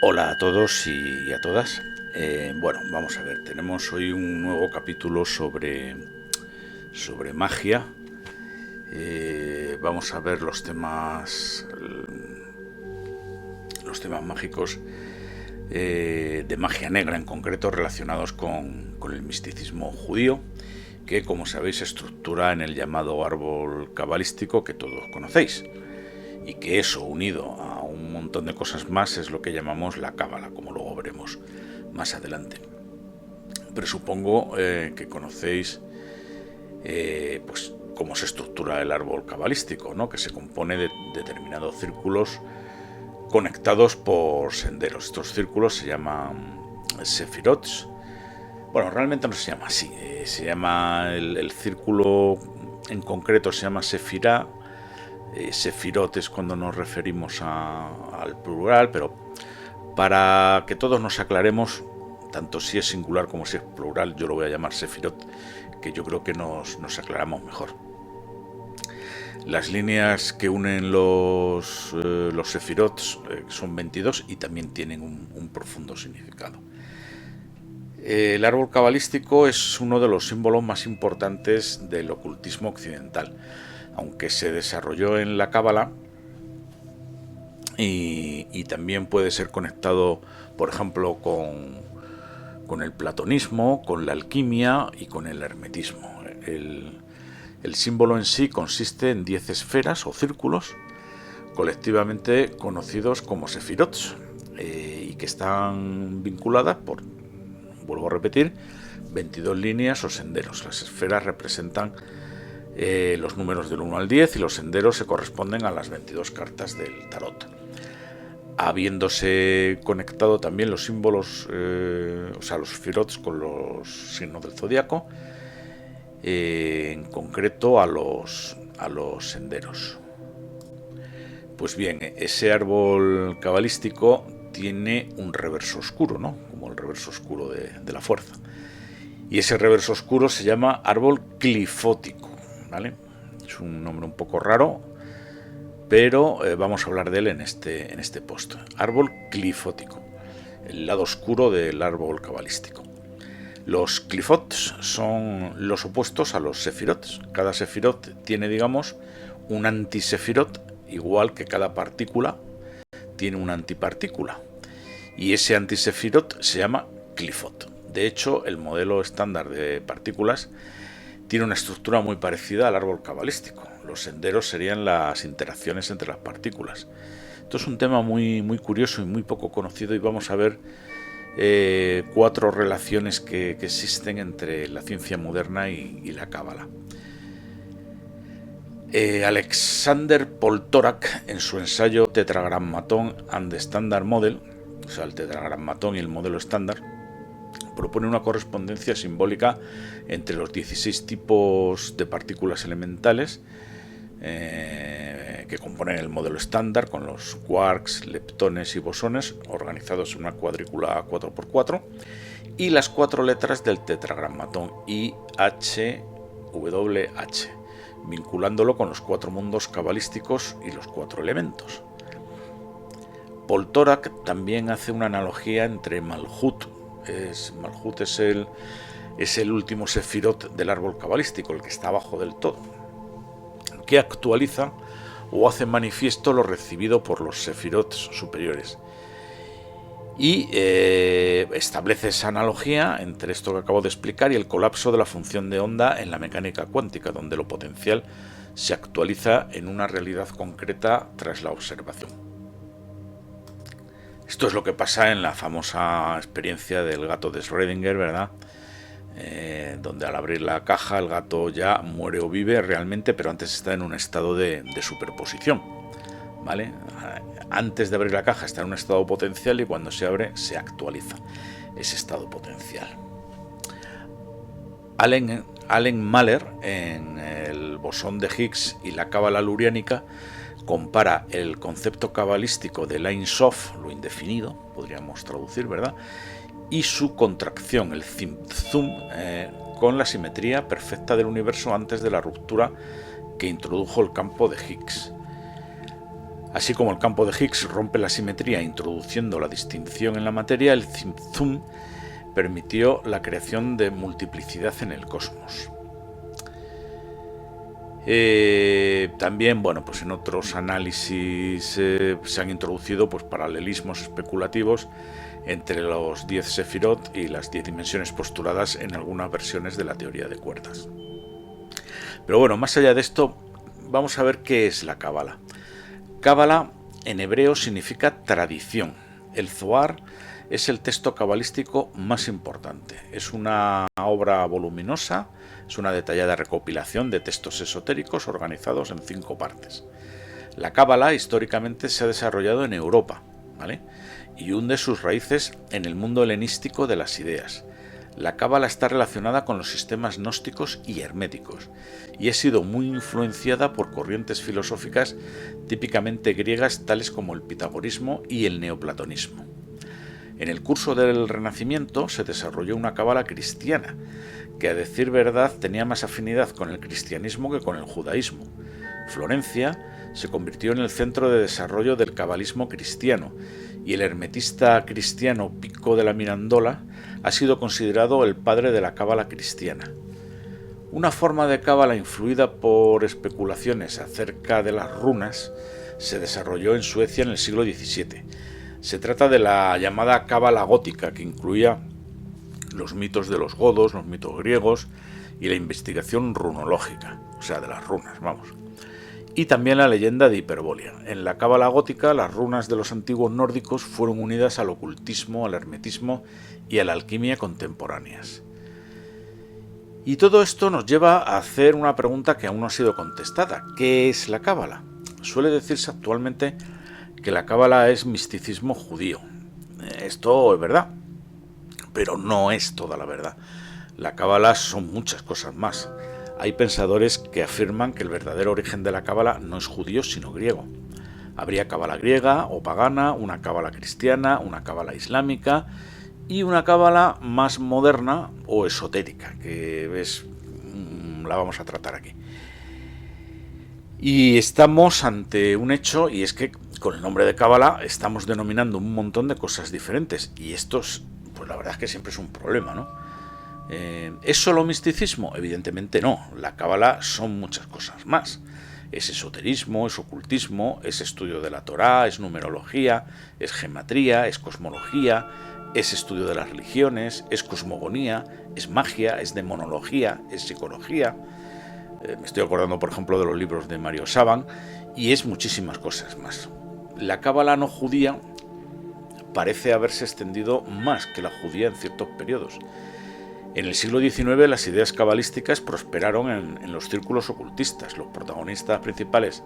Hola a todos y a todas. Bueno, vamos a ver, tenemos hoy un nuevo capítulo sobre magia. Vamos a ver los temas mágicos de magia negra en concreto relacionados con el misticismo judío, que como sabéis se estructura en el llamado árbol cabalístico que todos conocéis, y que eso, unido a un montón de cosas más, es lo que llamamos la cábala, como luego veremos más adelante. Presupongo que conocéis pues cómo se estructura el árbol cabalístico, ¿no? Que se compone de determinados círculos conectados por senderos. Estos círculos se llaman sefirots. Bueno, realmente no se llama así. Se llama el círculo en concreto se llama sefirá. Sefirot es cuando nos referimos al plural, pero para que todos nos aclaremos, tanto si es singular como si es plural, yo lo voy a llamar sefirot, que yo creo que nos aclaramos mejor. Las líneas que unen los sefirots son 22 y también tienen un profundo significado. El árbol cabalístico es uno de los símbolos más importantes del ocultismo occidental, aunque se desarrolló en la cábala y también puede ser conectado, por ejemplo, con el platonismo, con la alquimia y con el hermetismo. El símbolo en sí consiste en 10 esferas o círculos, colectivamente conocidos como sefirots, y que están vinculadas por, vuelvo a repetir, 22 líneas o senderos. Las esferas representan los números del 1 al 10 y los senderos se corresponden a las 22 cartas del tarot. Habiéndose conectado también los símbolos, o sea, los sefirots con los signos del zodiaco, en concreto a los senderos. Pues bien, ese árbol cabalístico tiene un reverso oscuro, ¿no? Como el reverso oscuro de la fuerza. Y ese reverso oscuro se llama árbol clifótico, ¿vale? Es un nombre un poco raro, pero vamos a hablar de él en este post. Árbol clifótico, el lado oscuro del árbol cabalístico. Los clifots son los opuestos a los sefirots. Cada sefirot tiene, digamos, un antisefirot, igual que cada partícula tiene una antipartícula. Y ese antisefirot se llama clifot. De hecho, el modelo estándar de partículas tiene una estructura muy parecida al árbol cabalístico. Los senderos serían las interacciones entre las partículas. Esto es un tema muy, muy curioso y muy poco conocido, y vamos a ver 4 relaciones que existen entre la ciencia moderna y la cábala. Alexander Poltorak, en su ensayo Tetragrammaton and the Standard Model, o sea, el tetragrammatón y el modelo estándar, propone una correspondencia simbólica entre los 16 tipos de partículas elementales que componen el modelo estándar, con los quarks, leptones y bosones organizados en una cuadrícula 4x4, y las 4 letras del tetragrammatón IHWH, vinculándolo con los 4 mundos cabalísticos y los 4 elementos. Poltorak también hace una analogía entre Malhut. Malhut es el último sefirot del árbol cabalístico, el que está abajo del todo, que actualiza o hace manifiesto lo recibido por los sefirots superiores. Y establece esa analogía entre esto que acabo de explicar y el colapso de la función de onda en la mecánica cuántica, donde lo potencial se actualiza en una realidad concreta tras la observación. Esto es lo que pasa en la famosa experiencia del gato de Schrödinger, ¿verdad? Donde al abrir la caja el gato ya muere o vive realmente, pero antes está en un estado de superposición, ¿vale? Antes de abrir la caja está en un estado potencial y cuando se abre se actualiza ese estado potencial. Alan Mahler, en el bosón de Higgs y la cábala luriánica, compara el concepto cabalístico del Ein Sof, lo indefinido, podríamos traducir, ¿verdad?, y su contracción, el Tzimtzum, con la simetría perfecta del universo antes de la ruptura que introdujo el campo de Higgs. Así como el campo de Higgs rompe la simetría introduciendo la distinción en la materia, el Tzimtzum permitió la creación de multiplicidad en el cosmos. También, bueno, pues en otros análisis se han introducido pues paralelismos especulativos entre los 10 sefirot y las 10 dimensiones postuladas en algunas versiones de la teoría de cuerdas. Pero bueno, más allá de esto, vamos a ver qué es la Cábala. Cábala en hebreo significa tradición. El Zohar es el texto cabalístico más importante. Es una obra voluminosa, es una detallada recopilación de textos esotéricos organizados en 5 partes. La Cábala históricamente se ha desarrollado en Europa, ¿vale? Y hunde sus raíces en el mundo helenístico de las ideas. La Cábala está relacionada con los sistemas gnósticos y herméticos y ha sido muy influenciada por corrientes filosóficas típicamente griegas tales como el pitagorismo y el neoplatonismo. En el curso del Renacimiento se desarrolló una Cábala cristiana, que a decir verdad tenía más afinidad con el cristianismo que con el judaísmo. Florencia se convirtió en el centro de desarrollo del cabalismo cristiano, y el hermetista cristiano Pico de la Mirandola ha sido considerado el padre de la Cábala cristiana. Una forma de Cábala influida por especulaciones acerca de las runas se desarrolló en Suecia en el siglo XVII. Se trata de la llamada Cábala gótica, que incluía los mitos de los godos, los mitos griegos y la investigación runológica, o sea, de las runas, vamos. Y también la leyenda de Hiperbórea. En la Cábala gótica, las runas de los antiguos nórdicos fueron unidas al ocultismo, al hermetismo y a la alquimia contemporáneas. Y todo esto nos lleva a hacer una pregunta que aún no ha sido contestada. ¿Qué es la Cábala? Suele decirse actualmente que la Cábala es misticismo judío. Esto es verdad, pero no es toda la verdad. La Cábala son muchas cosas más. Hay pensadores que afirman que el verdadero origen de la Cábala no es judío, sino griego. Habría Cábala griega o pagana, una Cábala cristiana, una Cábala islámica y una Cábala más moderna o esotérica, que la vamos a tratar aquí. Y estamos ante un hecho, y es que con el nombre de Cábala estamos denominando un montón de cosas diferentes, y esto es, pues la verdad es que siempre es un problema, ¿no? ¿Es solo misticismo? Evidentemente no. La Cábala son muchas cosas más. Es esoterismo, es ocultismo, es estudio de la Torá, es numerología, es gematría, es cosmología, es estudio de las religiones, es cosmogonía, es magia, es demonología, es psicología. Me estoy acordando, por ejemplo, de los libros de Mario Saban, y es muchísimas cosas más. La Cábala no judía parece haberse extendido más que la judía en ciertos periodos. En el siglo XIX las ideas cabalísticas prosperaron en los círculos ocultistas. Los protagonistas principales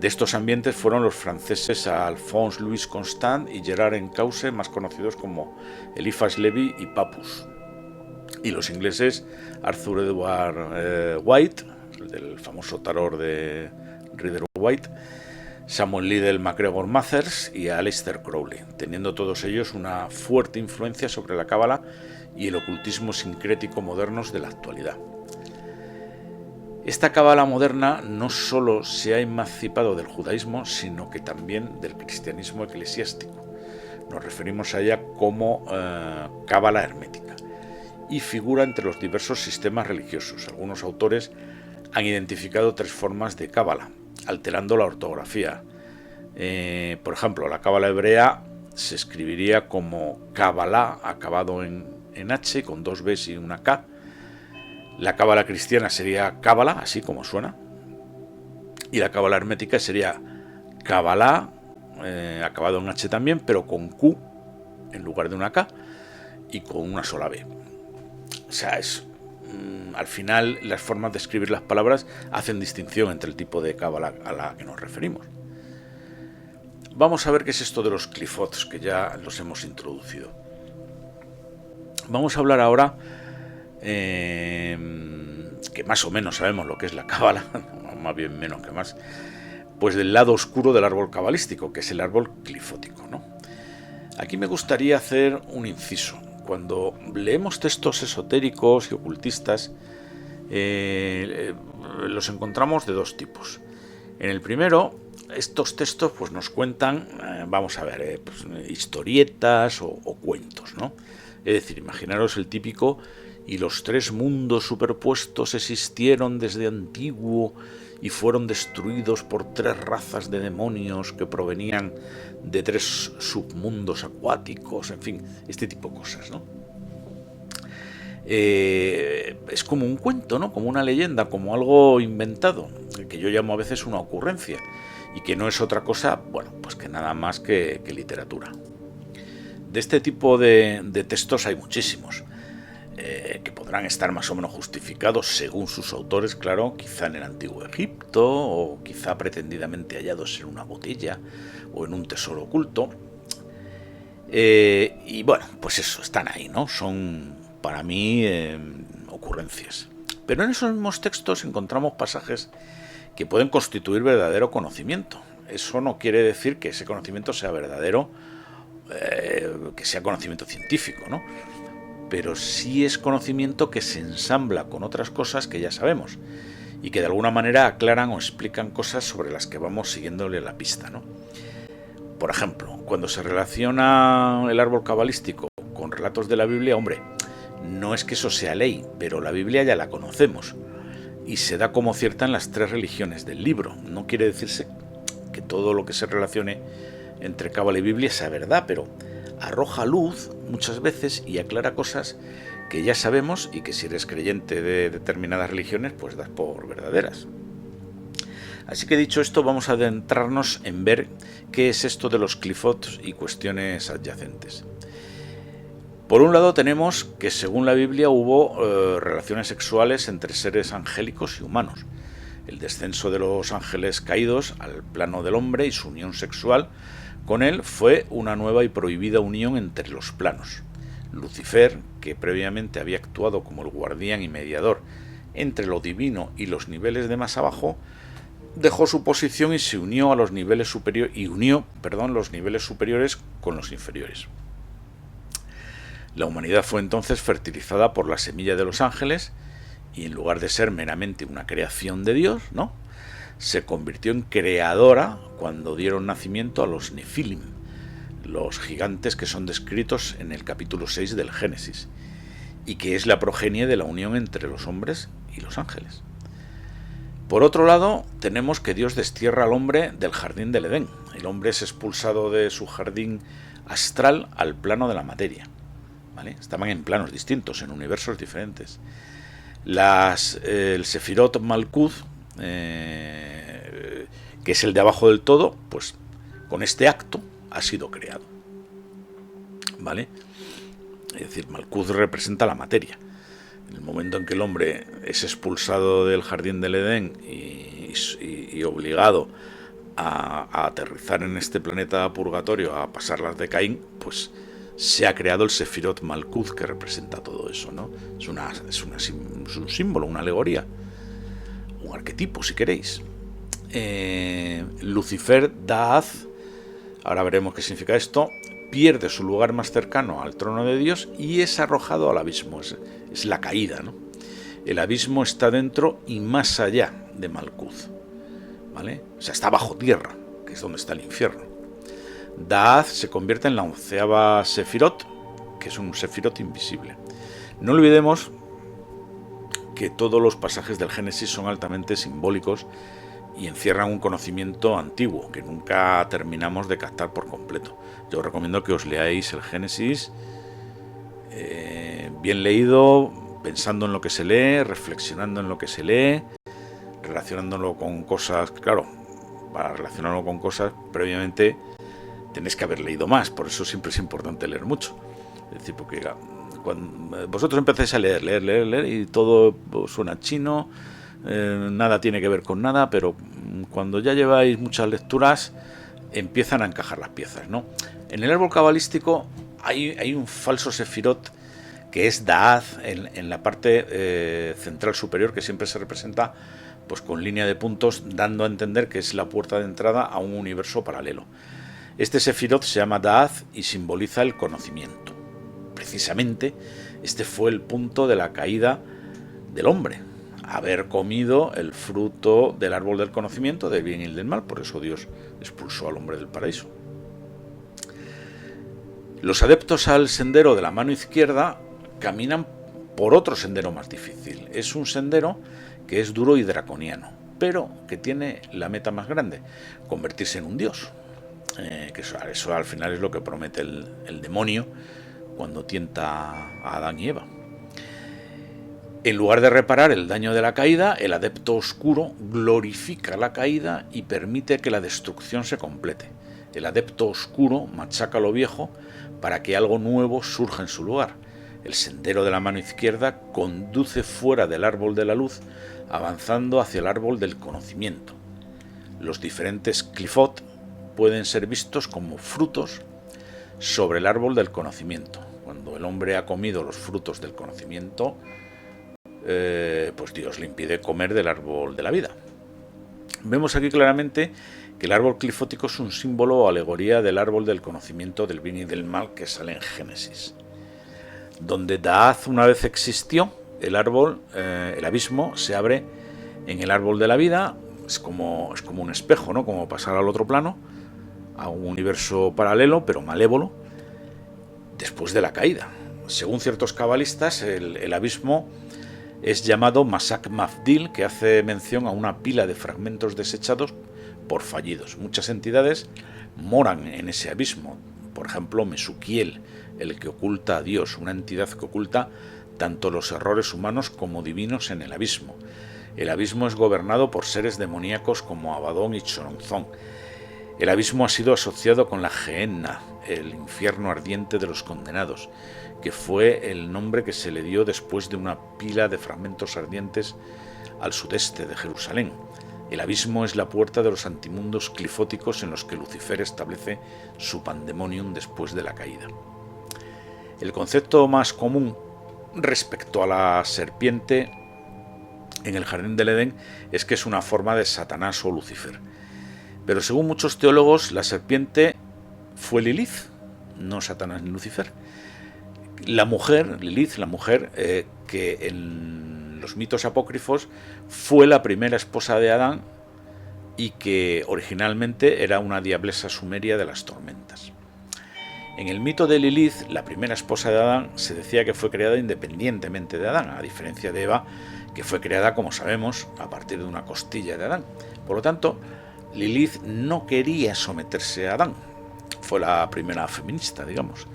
de estos ambientes fueron los franceses Alphonse Louis Constant y Gerard Encausse, más conocidos como Eliphas Levi y Papus. Y los ingleses Arthur Edward White, del famoso tarot de Rider White, Samuel Liddell MacGregor Mathers y Aleister Crowley, teniendo todos ellos una fuerte influencia sobre la Cábala y el ocultismo sincrético modernos de la actualidad. Esta Cábala moderna no solo se ha emancipado del judaísmo, sino que también del cristianismo eclesiástico. Nos referimos a ella como Cábala hermética, y figura entre los diversos sistemas religiosos. Algunos autores han identificado 3 formas de Cábala, alterando la ortografía. Por ejemplo, la Cábala hebrea se escribiría como Kabbalah, acabado en H, con 2 Bs y una K. La Cábala cristiana sería Cábala, así como suena. Y la Cábala hermética sería Kabbalah, acabado en H también, pero con Q en lugar de una K y con una sola B. O sea, al final las formas de escribir las palabras hacen distinción entre el tipo de Cábala a la que nos referimos. Vamos a ver qué es esto de los clifots, que ya los hemos introducido. Vamos a hablar ahora, que más o menos sabemos lo que es la Cábala, más bien menos que más, pues del lado oscuro del árbol cabalístico, que es el árbol clifótico, ¿no? Aquí me gustaría hacer un inciso. Cuando leemos textos esotéricos y ocultistas, los encontramos de 2 tipos. En el primero, estos textos pues nos cuentan, vamos a ver, pues, historietas o cuentos, ¿no? Es decir, imaginaros el típico: y los tres mundos superpuestos existieron desde antiguo y fueron destruidos por tres razas de demonios que provenían de tres submundos acuáticos, en fin, este tipo de cosas, ¿no? Es como un cuento, ¿no? Como una leyenda, como algo inventado, que yo llamo a veces una ocurrencia, y que no es otra cosa, bueno, pues que nada más que literatura. De este tipo de textos hay muchísimos, que podrán estar más o menos justificados según sus autores, claro, quizá en el antiguo Egipto, o quizá pretendidamente hallados en una botella o en un tesoro oculto. Y bueno, pues eso, están ahí, ¿no? Son, para mí, ocurrencias. Pero en esos mismos textos encontramos pasajes que pueden constituir verdadero conocimiento. Eso no quiere decir que ese conocimiento sea verdadero, que sea conocimiento científico, ¿no? Pero sí es conocimiento que se ensambla con otras cosas que ya sabemos y que de alguna manera aclaran o explican cosas sobre las que vamos siguiéndole la pista, ¿no? Por ejemplo, cuando se relaciona el árbol cabalístico con relatos de la Biblia, hombre, no es que eso sea ley, pero la Biblia ya la conocemos y se da como cierta en las tres religiones del libro. No quiere decirse que todo lo que se relacione entre Cábala y Biblia sea verdad, pero arroja luz muchas veces y aclara cosas que ya sabemos y que si eres creyente de determinadas religiones, pues das por verdaderas. Así que dicho esto, vamos a adentrarnos en ver qué es esto de los clifots y cuestiones adyacentes. Por un lado tenemos que según la Biblia hubo relaciones sexuales entre seres angélicos y humanos. El descenso de los ángeles caídos al plano del hombre y su unión sexual con él fue una nueva y prohibida unión entre los planos. Lucifer, que previamente había actuado como el guardián y mediador entre lo divino y los niveles de más abajo, dejó su posición y se unió a los niveles superiores los niveles superiores con los inferiores. La humanidad fue entonces fertilizada por la semilla de los ángeles y en lugar de ser meramente una creación de Dios, ¿no?, se convirtió en creadora cuando dieron nacimiento a los Nefilim, los gigantes que son descritos en el capítulo 6 del Génesis, y que es la progenie de la unión entre los hombres y los ángeles. Por otro lado, tenemos que Dios destierra al hombre del jardín del Edén. El hombre es expulsado de su jardín astral al plano de la materia, ¿vale? Estaban en planos distintos, en universos diferentes. El Sefirot Malkuth, que es el de abajo del todo, pues con este acto ha sido creado, ¿vale? Es decir, Malkuth representa la materia. En el momento en que el hombre es expulsado del jardín del Edén y obligado a aterrizar en este planeta purgatorio, a pasar las de Caín, pues se ha creado el Sefirot Malkuth, que representa todo eso, ¿no? Es un símbolo, una alegoría, un arquetipo, si queréis. Lucifer Daaz, ahora veremos qué significa esto, pierde su lugar más cercano al trono de Dios y es arrojado al abismo. Es la caída, ¿no? El abismo está dentro y más allá de Malkuth, ¿vale? O sea, está bajo tierra, que es donde está el infierno. Daaz se convierte en la 11ª Sefirot, que es un Sefirot invisible. No olvidemos que todos los pasajes del Génesis son altamente simbólicos y encierran un conocimiento antiguo que nunca terminamos de captar por completo. Yo os recomiendo que os leáis el Génesis bien leído, pensando en lo que se lee, reflexionando en lo que se lee, relacionándolo con cosas. Claro, para relacionarlo con cosas previamente tenéis que haber leído más, por eso siempre es importante leer mucho. Es decir, porque cuando vosotros empezáis a leer y todo suena chino, nada tiene que ver con nada, pero cuando ya lleváis muchas lecturas empiezan a encajar las piezas, ¿no? En el árbol cabalístico hay un falso Sefirot que es Daaz en la parte central superior, que siempre se representa pues con línea de puntos, dando a entender que es la puerta de entrada a un universo paralelo. Este Sefirot se llama Daaz y simboliza el conocimiento. Precisamente este fue el punto de la caída del hombre. haber comido el fruto del árbol del conocimiento del bien y del mal. Por eso Dios expulsó al hombre del paraíso. Los adeptos al sendero de la mano izquierda caminan por otro sendero más difícil. Es un sendero que es duro y draconiano, pero que tiene la meta más grande: convertirse en un dios. Que eso al final es lo que promete el demonio cuando tienta a Adán y Eva. En lugar de reparar el daño de la caída, el adepto oscuro glorifica la caída y permite que la destrucción se complete. El adepto oscuro machaca lo viejo para que algo nuevo surja en su lugar. El sendero de la mano izquierda conduce fuera del árbol de la luz, avanzando hacia el árbol del conocimiento. Los diferentes clifot pueden ser vistos como frutos sobre el árbol del conocimiento. Cuando el hombre ha comido los frutos del conocimiento, pues Dios le impide comer del árbol de la vida. Vemos aquí claramente que el árbol clifótico es un símbolo o alegoría del árbol del conocimiento del bien y del mal que sale en Génesis. Donde Daaz una vez existió, el abismo se abre en el árbol de la vida. Es como un espejo, ¿no? Como pasar al otro plano, a un universo paralelo, pero malévolo, después de la caída. Según ciertos cabalistas, el abismo es llamado Masak Mafdil, que hace mención a una pila de fragmentos desechados por fallidos. Muchas entidades moran en ese abismo. Por ejemplo, Mesuquiel, el que oculta a Dios, una entidad que oculta tanto los errores humanos como divinos en el abismo. El abismo es gobernado por seres demoníacos como Abadón y Choronzón. El abismo ha sido asociado con la Gehenna, el infierno ardiente de los condenados, que fue el nombre que se le dio después de una pila de fragmentos ardientes al sudeste de Jerusalén. El abismo es la puerta de los antimundos clifóticos en los que Lucifer establece su pandemonium después de la caída. El concepto más común respecto a la serpiente en el jardín del Edén es que es una forma de Satanás o Lucifer. Pero según muchos teólogos, la serpiente fue Lilith, no Satanás ni Lucifer. La mujer, Lilith, que en los mitos apócrifos fue la primera esposa de Adán y que originalmente era una diablesa sumeria de las tormentas. En el mito de Lilith, la primera esposa de Adán, se decía que fue creada independientemente de Adán, a diferencia de Eva, que fue creada, como sabemos, a partir de una costilla de Adán. Por lo tanto, Lilith no quería someterse a Adán. Fue la primera feminista, digamos.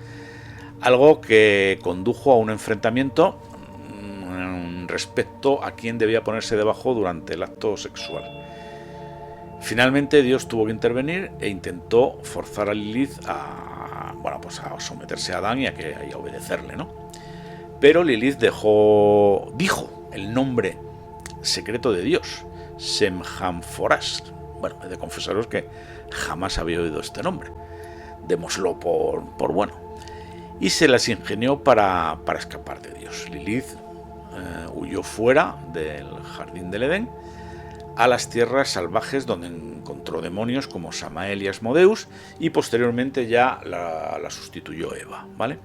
Algo que condujo a un enfrentamiento respecto a quién debía ponerse debajo durante el acto sexual. Finalmente Dios tuvo que intervenir e intentó forzar a Lilith a someterse a Adán y a obedecerle, ¿no? Pero Lilith dijo el nombre secreto de Dios, Semhamforas. Bueno, he de confesaros que jamás había oído este nombre. Démoslo por bueno. Y se las ingenió para escapar de Dios. Lilith huyó fuera del jardín del Edén a las tierras salvajes, donde encontró demonios como Samael y Asmodeus, y posteriormente ya la sustituyó Eva, ¿vale?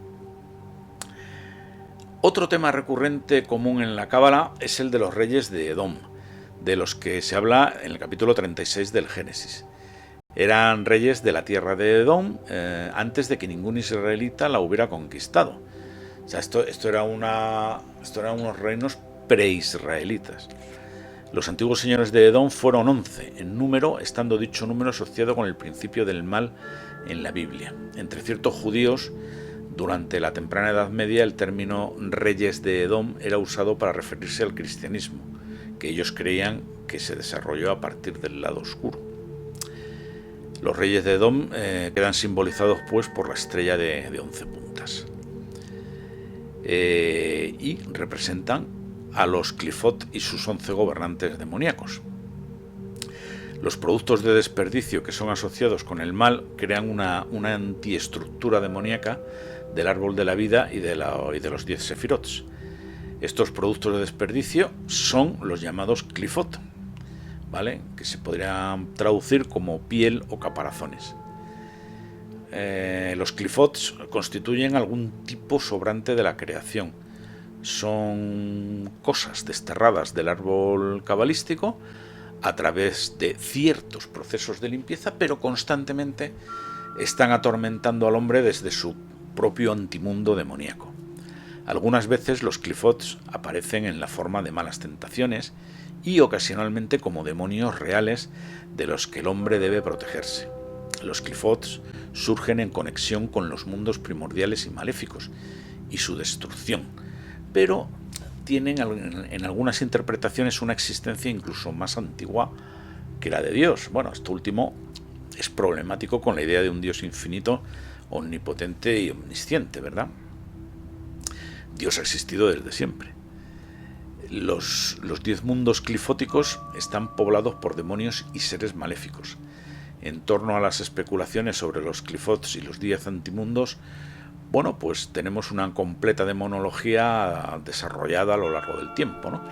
Otro tema recurrente común en la Cábala es el de los reyes de Edom, de los que se habla en el capítulo 36 del Génesis. Eran reyes de la tierra de Edom antes de que ningún israelita la hubiera conquistado. O sea, esto eran unos reinos preisraelitas. Los antiguos señores de Edom fueron 11 en número, estando dicho número asociado con el principio del mal en la Biblia. Entre ciertos judíos, durante la temprana Edad Media, el término reyes de Edom era usado para referirse al cristianismo, que ellos creían que se desarrolló a partir del lado oscuro. Los reyes de Edom quedan simbolizados pues por la estrella de 11 puntas y representan a los clifot y sus 11 gobernantes demoníacos. Los productos de desperdicio que son asociados con el mal crean una antiestructura demoníaca del árbol de la vida y de los 10 sefirots. Estos productos de desperdicio son los llamados clifot, ¿vale? Que se podrían traducir como piel o caparazones. Los clifots constituyen algún tipo sobrante de la creación. son cosas desterradas del árbol cabalístico a través de ciertos procesos de limpieza, pero constantemente están atormentando al hombre desde su propio antimundo demoníaco. Algunas veces los Qlipots aparecen en la forma de malas tentaciones y ocasionalmente como demonios reales de los que el hombre debe protegerse. Los Qlipots surgen en conexión con los mundos primordiales y maléficos y su destrucción, pero tienen en algunas interpretaciones una existencia incluso más antigua que la de Dios. Bueno, esto último es problemático con la idea de un Dios infinito, omnipotente y omnisciente, ¿verdad? Dios ha existido desde siempre. Los 10 mundos clifóticos están poblados por demonios y seres maléficos. En torno a las especulaciones sobre los Qlipots y los 10 antimundos, bueno, pues tenemos una completa demonología desarrollada a lo largo del tiempo, ¿no?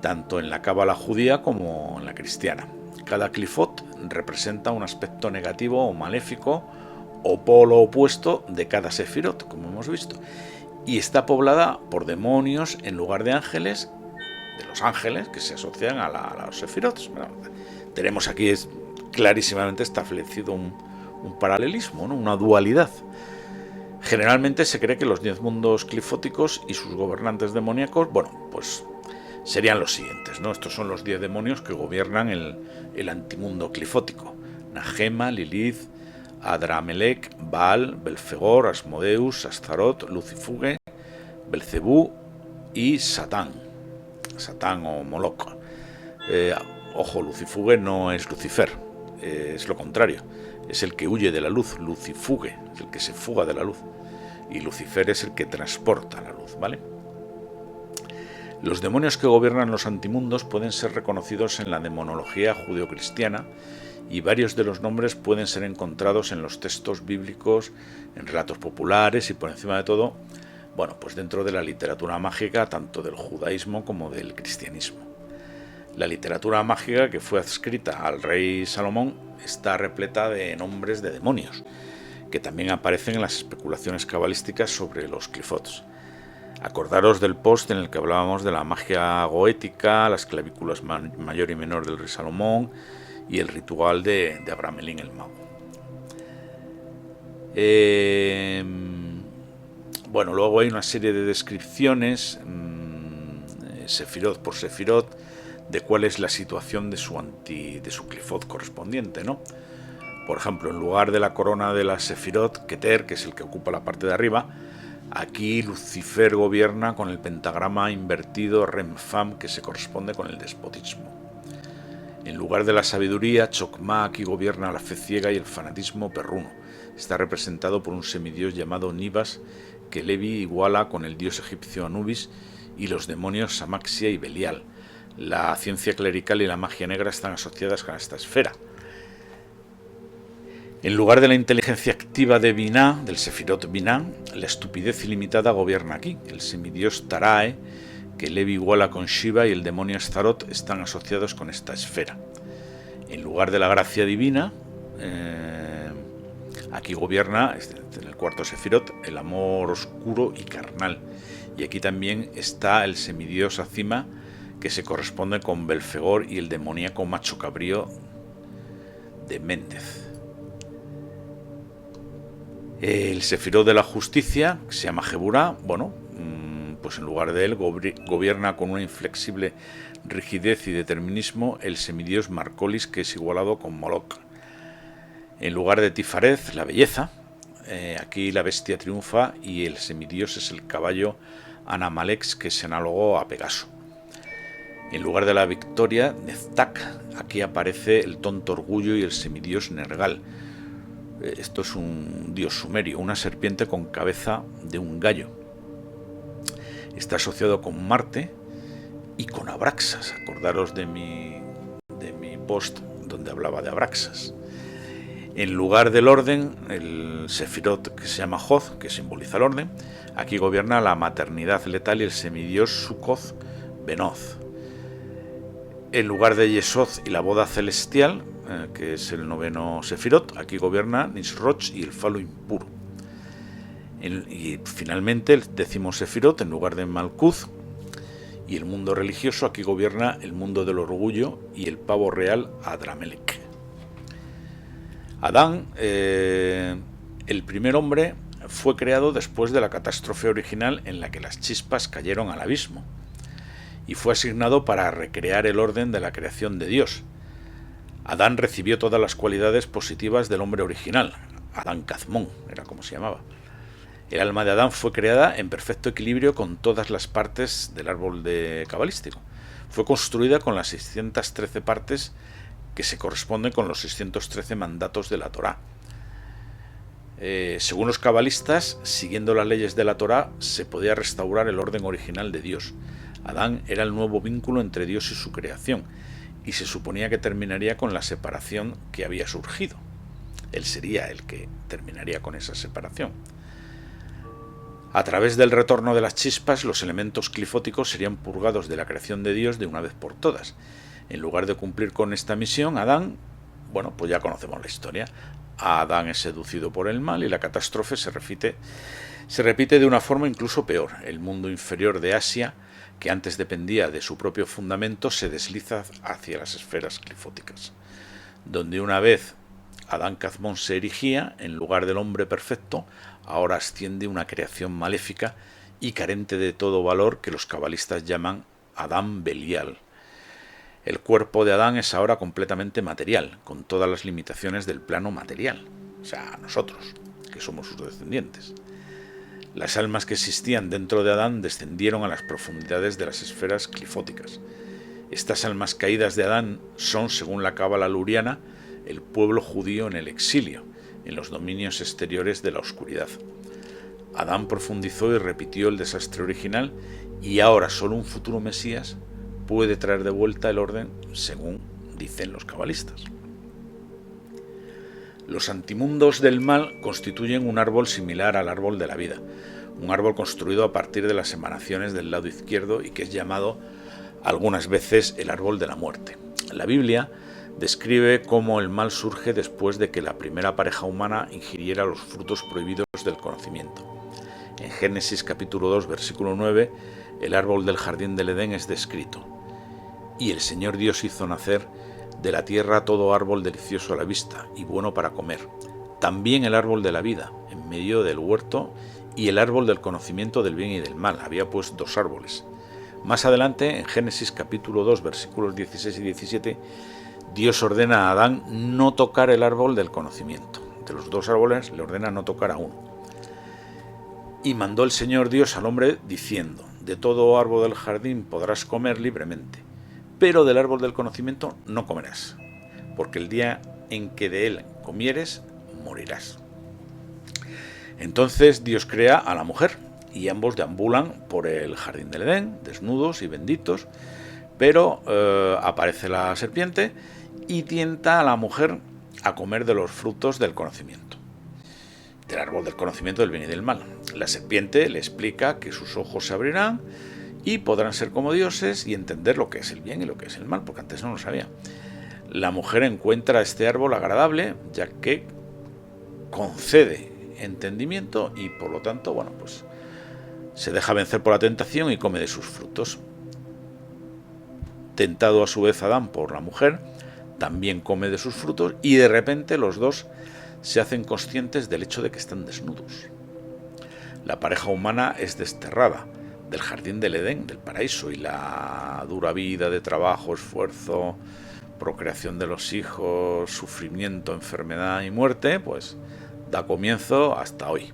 Tanto en la cábala judía como en la cristiana. Cada Qlipot representa un aspecto negativo o maléfico o polo opuesto de cada sefirot, como hemos visto, y está poblada por demonios en lugar de ángeles, de los ángeles que se asocian a los sefirot. Bueno, tenemos aquí clarísimamente establecido un paralelismo, ¿no? Una dualidad. Generalmente se cree que los 10 mundos clifóticos y sus gobernantes demoníacos, bueno, pues serían los siguientes, ¿no? Estos son los 10 demonios que gobiernan el antimundo clifótico: Nahema, Lilith, Adramelech, Baal, Belfegor, Asmodeus, Astaroth, Lucifuge, Belcebú y Satán o Moloch. Ojo, Lucifuge no es Lucifer, es lo contrario, es el que huye de la luz. Lucifuge es el que se fuga de la luz y Lucifer es el que transporta la luz, ¿vale? Los demonios que gobiernan los antimundos pueden ser reconocidos en la demonología judeocristiana y varios de los nombres pueden ser encontrados en los textos bíblicos, en relatos populares y, por encima de todo, bueno, pues dentro de la literatura mágica tanto del judaísmo como del cristianismo. La literatura mágica que fue adscrita al rey Salomón está repleta de nombres de demonios, que también aparecen en las especulaciones cabalísticas sobre los Qlipots. Acordaros del post en el que hablábamos de la magia goética, las clavículas mayor y menor del rey Salomón y el ritual de Abramelín el mago. Bueno, luego hay una serie de descripciones, sefirot por sefirot, de cuál es la situación de su Qlipot correspondiente, ¿no? Por ejemplo, en lugar de la corona de la sefirot, Keter, que es el que ocupa la parte de arriba, aquí Lucifer gobierna con el pentagrama invertido Rem-Fam, que se corresponde con el despotismo. En lugar de la sabiduría, Chokmah aquí gobierna la fe ciega y el fanatismo perruno. Está representado por un semidios llamado Nibas, que Levi iguala con el dios egipcio Anubis y los demonios Samaxia y Belial. La ciencia clerical y la magia negra están asociadas con esta esfera. En lugar de la inteligencia activa de Binah, del sefirot Binah, la estupidez ilimitada gobierna aquí. El semidios Tarae, que Levi iguala con Shiva, y el demonio Astaroth están asociados con esta esfera. En lugar de la gracia divina, aquí gobierna, en el cuarto sefirot, el amor oscuro y carnal. Y aquí también está el semidios Azima, que se corresponde con Belfegor y el demoníaco macho cabrío de Méndez. El sefirot de la justicia, que se llama Geburah, bueno, pues en lugar de él gobierna con una inflexible rigidez y determinismo el semidios Marcolis, que es igualado con Moloch. En lugar de Tifareth, la belleza, aquí la bestia triunfa y el semidios es el caballo Anamalex, que es análogo a Pegaso. En lugar de la victoria, Neztak, aquí aparece el tonto orgullo y el semidios Nergal. Esto es un dios sumerio, una serpiente con cabeza de un gallo. Está asociado con Marte y con Abraxas. Acordaros de mi post donde hablaba de Abraxas. En lugar del orden, el sefirot que se llama Joz, que simboliza el orden, aquí gobierna la maternidad letal y el semidios Sukoth Benoz. En lugar de Yesod y la boda celestial, que es el noveno sefirot, aquí gobierna Nisroch y el falo impuro. Y finalmente el 10º Sefirot en lugar de Malkuth. Y el mundo religioso, aquí gobierna el mundo del orgullo y el pavo real Adramelech. Adán, el primer hombre, fue creado después de la catástrofe original en la que las chispas cayeron al abismo, y fue asignado para recrear el orden de la creación de Dios. Adán recibió todas las cualidades positivas del hombre original. Adán Kazmón era como se llamaba. El alma de Adán fue creada en perfecto equilibrio con todas las partes del árbol cabalístico. Fue construida con las 613 partes que se corresponden con los 613 mandatos de la Torá. Según los cabalistas, siguiendo las leyes de la Torá, se podía restaurar el orden original de Dios. Adán era el nuevo vínculo entre Dios y su creación, y se suponía que terminaría con la separación que había surgido. Él sería el que terminaría con esa separación. A través del retorno de las chispas, los elementos clifóticos serían purgados de la creación de Dios de una vez por todas. En lugar de cumplir con esta misión, Adán, bueno, pues ya conocemos la historia. Adán es seducido por el mal y la catástrofe se repite de una forma incluso peor. El mundo inferior de Asia, que antes dependía de su propio fundamento, se desliza hacia las esferas clifóticas, donde una vez Adán Kazmón se erigía, en lugar del hombre perfecto, ahora asciende una creación maléfica y carente de todo valor que los cabalistas llaman Adán Belial. El cuerpo de Adán es ahora completamente material, con todas las limitaciones del plano material, o sea, nosotros, que somos sus descendientes. Las almas que existían dentro de Adán descendieron a las profundidades de las esferas clifóticas. Estas almas caídas de Adán son, según la cábala luriana, el pueblo judío en el exilio, en los dominios exteriores de la oscuridad. Adán profundizó y repitió el desastre original, y ahora solo un futuro Mesías puede traer de vuelta el orden, según dicen los cabalistas. Los antimundos del mal constituyen un árbol similar al árbol de la vida, un árbol construido a partir de las emanaciones del lado izquierdo y que es llamado algunas veces el árbol de la muerte. La Biblia describe cómo el mal surge después de que la primera pareja humana ingiriera los frutos prohibidos del conocimiento. En Génesis capítulo 2, versículo 9, el árbol del jardín del Edén es descrito. Y el Señor Dios hizo nacer de la tierra todo árbol delicioso a la vista y bueno para comer, también el árbol de la vida en medio del huerto y el árbol del conocimiento del bien y del mal. Había pues dos árboles. Más adelante, en Génesis capítulo 2, versículos 16 y 17, Dios ordena a Adán no tocar el árbol del conocimiento. De los dos árboles le ordena no tocar a uno. Y mandó el Señor Dios al hombre diciendo: de todo árbol del jardín podrás comer libremente, pero del árbol del conocimiento no comerás, porque el día en que de él comieres, morirás. Entonces Dios crea a la mujer, y ambos deambulan por el jardín del Edén, desnudos y benditos, pero aparece la serpiente y tienta a la mujer a comer de los frutos del conocimiento, del árbol del conocimiento del bien y del mal. La serpiente le explica que sus ojos se abrirán y podrán ser como dioses y entender lo que es el bien y lo que es el mal, porque antes no lo sabía. La mujer encuentra este árbol agradable, ya que concede entendimiento y por lo tanto, bueno, pues se deja vencer por la tentación y come de sus frutos. Tentado a su vez Adán por la mujer, también come de sus frutos y de repente los dos se hacen conscientes del hecho de que están desnudos. La pareja humana es desterrada del jardín del Edén, del paraíso, y la dura vida de trabajo, esfuerzo, procreación de los hijos, sufrimiento, enfermedad y muerte, pues da comienzo hasta hoy.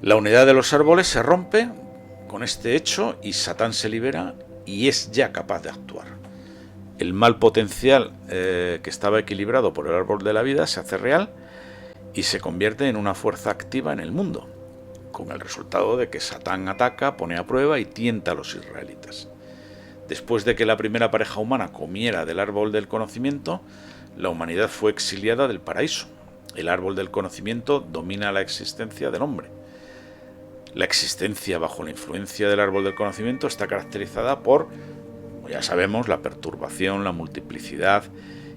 La unidad de los árboles se rompe con este hecho y Satán se libera y es ya capaz de actuar. El mal potencial que estaba equilibrado por el árbol de la vida se hace real y se convierte en una fuerza activa en el mundo, con el resultado de que Satán ataca, pone a prueba y tienta a los israelitas. Después de que la primera pareja humana comiera del árbol del conocimiento, la humanidad fue exiliada del paraíso. El árbol del conocimiento domina la existencia del hombre. La existencia bajo la influencia del árbol del conocimiento está caracterizada por, como ya sabemos, la perturbación, la multiplicidad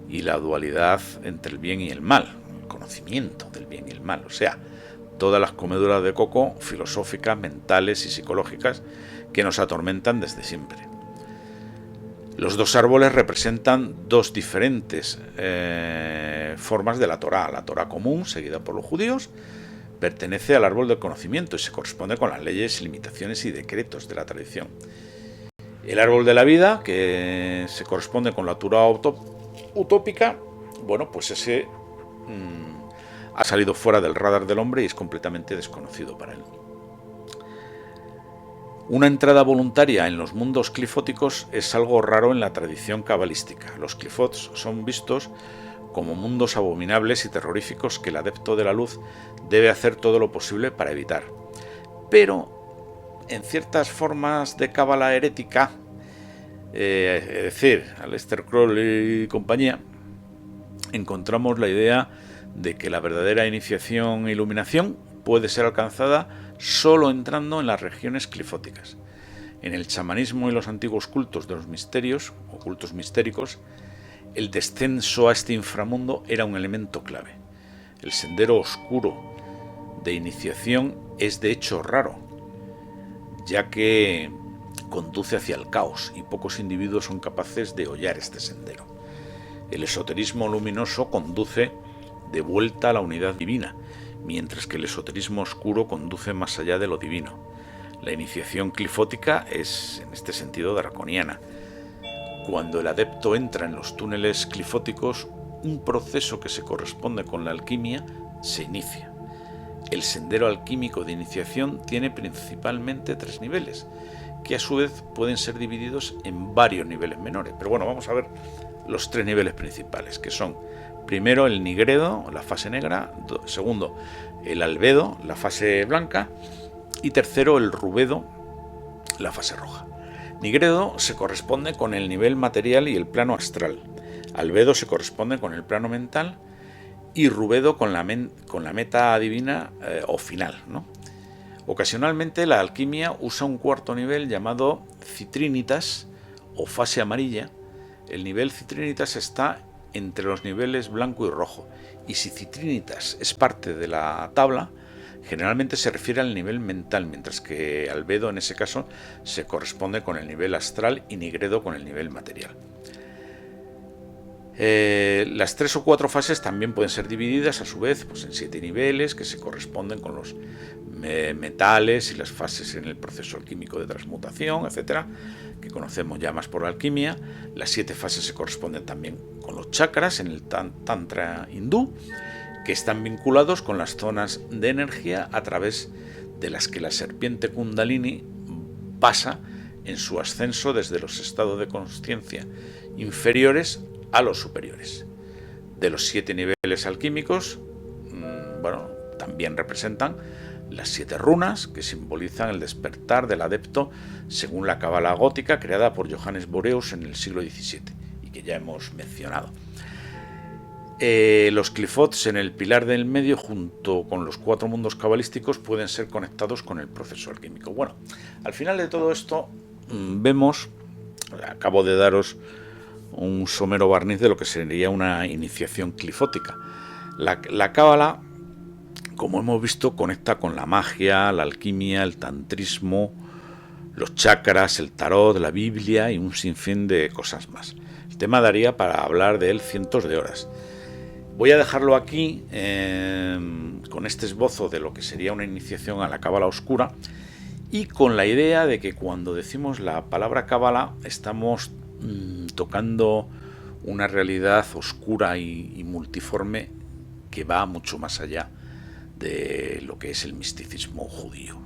y la dualidad entre el bien y el mal, el conocimiento del bien y el mal. O sea, todas las comeduras de coco filosóficas, mentales y psicológicas que nos atormentan desde siempre. Los dos árboles representan dos diferentes formas de la Torá. La Torá común, seguida por los judíos, pertenece al árbol del conocimiento y se corresponde con las leyes, limitaciones y decretos de la tradición. El árbol de la vida, que se corresponde con la Torá utópica, bueno, pues ese ha salido fuera del radar del hombre y es completamente desconocido para él. Una entrada voluntaria en los mundos clifóticos es algo raro en la tradición cabalística. Los clifots son vistos como mundos abominables y terroríficos que el adepto de la luz debe hacer todo lo posible para evitar. Pero en ciertas formas de cábala herética, es decir, Aleister Crowley y compañía, encontramos la idea de que la verdadera iniciación e iluminación puede ser alcanzada solo entrando en las regiones clifóticas. En el chamanismo y los antiguos cultos de los misterios, o cultos mistéricos, el descenso a este inframundo era un elemento clave. El sendero oscuro de iniciación es de hecho raro, ya que conduce hacia el caos y pocos individuos son capaces de hollar este sendero. El esoterismo luminoso conduce de vuelta a la unidad divina, mientras que el esoterismo oscuro conduce más allá de lo divino. La iniciación clifótica es, en este sentido, draconiana. Cuando el adepto entra en los túneles clifóticos, un proceso que se corresponde con la alquimia se inicia. El sendero alquímico de iniciación tiene principalmente 3 niveles, que a su vez pueden ser divididos en varios niveles menores. Pero bueno, vamos a ver los 3 niveles principales, que son: primero, el nigredo, la fase negra; segundo, el albedo, la fase blanca; y tercero, el rubedo, la fase roja. Nigredo se corresponde con el nivel material y el plano astral. Albedo se corresponde con el plano mental y rubedo con la meta divina o final, ¿no? Ocasionalmente la alquimia usa un cuarto nivel llamado citrinitas o fase amarilla. El nivel citrinitas está entre los niveles blanco y rojo, y si citrinitas es parte de la tabla, generalmente se refiere al nivel mental, mientras que albedo en ese caso se corresponde con el nivel astral y nigredo con el nivel material. Las 3 o 4 fases también pueden ser divididas a su vez pues en 7 niveles que se corresponden con los metales y las fases en el proceso alquímico de transmutación, etcétera, que conocemos ya más por alquimia. Las 7 fases se corresponden también con los chakras en el tantra hindú, que están vinculados con las zonas de energía a través de las que la serpiente Kundalini pasa en su ascenso desde los estados de consciencia inferiores a los superiores. De los 7 niveles alquímicos, también representan las 7 runas, que simbolizan el despertar del adepto según la cábala gótica creada por Johannes Boreus en el siglo XVII y que ya hemos mencionado. Los clifots en el pilar del medio, junto con los 4 mundos cabalísticos, pueden ser conectados con el proceso alquímico. Bueno, al final de todo esto vemos, acabo de daros un somero barniz de lo que sería una iniciación clifótica. La cábala, como hemos visto, conecta con la magia, la alquimia, el tantrismo, los chakras, el tarot, la Biblia y un sinfín de cosas más. El tema daría para hablar de él cientos de horas. Voy a dejarlo aquí con este esbozo de lo que sería una iniciación a la cábala oscura y con la idea de que cuando decimos la palabra cábala estamos tocando una realidad oscura y multiforme que va mucho más allá de lo que es el misticismo judío.